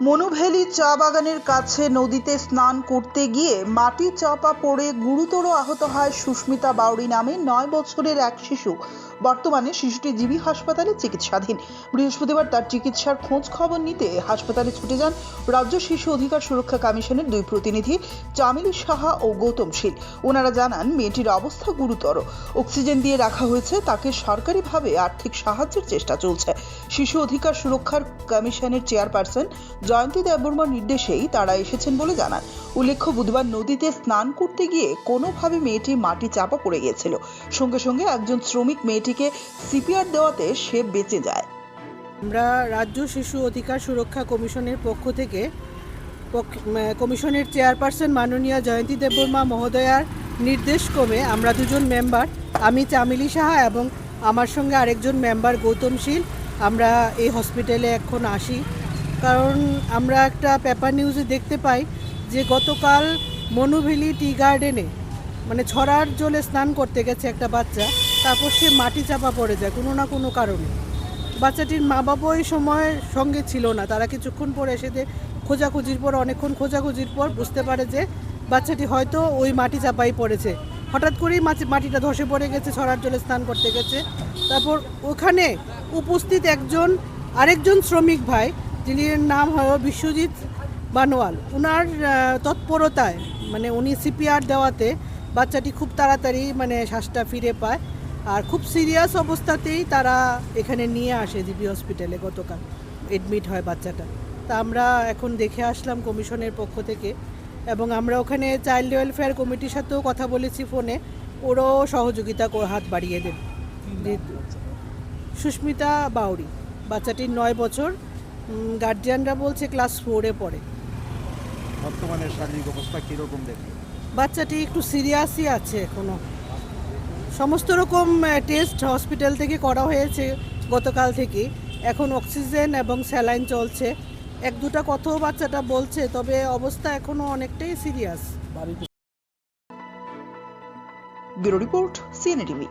মনুভেলি চা বাগানের কাছে নদীতে স্নান করতে গিয়ে মাটি চাপা পড়ে গুরুতর আহত হয় সুস্মিতা বাউরি নামে 9 বছরের এক শিশু। বর্তমানে শিশুটি জিবি হাসপাতালে চিকিৎসাধীন। বৃহস্পতিবার তার চিকিৎসার খোঁজ খবর নিতে হাসপাতালে ছুটে যান রাজ্য শিশু অধিকার সুরক্ষা কমিশনের দুই প্রতিনিধি চামেলি সাহা ও গৌতম শীল। ওনারা জানান মেয়েটির অবস্থা গুরুতর, অক্সিজেন দিয়ে রাখা হয়েছে, তাকে সরকারিভাবে আর্থিক সাহায্যের চেষ্টা চলছে। শিশু অধিকার সুরক্ষার কমিশনের চেয়ারপারসন জয়ন্তী দেববর্মার নির্দেশেই তারা এসেছেন বলে জানান। উল্লেখ্য, বুধবার নদীতে স্নান করতে গিয়ে কোনোভাবে মেয়েটি মাটি চাপা পড়ে গিয়েছিল। সঙ্গে সঙ্গে একজন শ্রমিক মেয়েটিকে সিপিআর দেওয়াতে সে বেঁচে যায়। আমরা রাজ্য শিশু অধিকার সুরক্ষা কমিশনের পক্ষ থেকে কমিশনের চেয়ারপারসন মাননীয় জয়ন্তী দেববর্মা মহোদয়ার নির্দেশক্রমে আমরা দুজন মেম্বার, আমি চামেলি সাহা এবং আমার সঙ্গে আরেকজন মেম্বার গৌতম শীল, আমরা এই হসপিটালে এখন আসি। কারণ আমরা একটা পেপার নিউজে দেখতে পাই যে গতকাল মনুভেলি টি গার্ডেনে ছড়ার জলে স্নান করতে গেছে একটা বাচ্চা, তারপর সে মাটি চাপা পড়ে যায় কোনো না কোনো কারণে। বাচ্চাটির মা বাবা ওই সময়ের সঙ্গে ছিল না, তারা কিছুক্ষণ পরে এসে অনেকক্ষণ খোঁজাখুঁজির পর বুঝতে পারে যে বাচ্চাটি হয়তো ওই মাটি চাপাই পড়েছে। হঠাৎ করেই মাটিটা ধসে পড়ে গেছে, ছড়ার জলে স্নান করতে গেছে। তারপর ওখানে উপস্থিত আরেকজন শ্রমিক ভাই, যিনি নাম হলো বিশ্বজিৎ বানোয়াল, ওনার তৎপরতায় উনি সিপিআর দেওয়াতে বাচ্চাটি খুব তাড়াতাড়ি শ্বাসটা ফিরে পায়। আর খুব সিরিয়াস অবস্থাতেই তারা এখানে নিয়ে আসে জিবি হসপিটালে, গতকাল এডমিট হয় বাচ্চাটা। তা আমরা এখন দেখে আসলাম কমিশনের পক্ষ থেকে, এবং আমরা ওখানে চাইল্ড ওয়েলফেয়ার কমিটির সাথেও কথা বলেছি ফোনে, ওরাও সহযোগিতা হাত বাড়িয়ে দেবে। সুস্মিতা বাউরি, বাচ্চাটির 9 বছর, গার্জিয়ানরা বলছে ক্লাস 4-এ পড়ে। বর্তমানে শারীরিক অবস্থা কীরকম দেখে? বাচ্চাটি একটু সিরিয়াসই আছে, এখনও সমস্ত রকম টেস্ট হসপিটাল থেকে করা হয়েছে গতকাল থেকে। এখন অক্সিজেন এবং স্যালাইন চলছে, 1-2টা কথাও বাচ্চাটা বলছে, তবে অবস্থা এখনও অনেকটাই serious. Bureau report, CNA TV.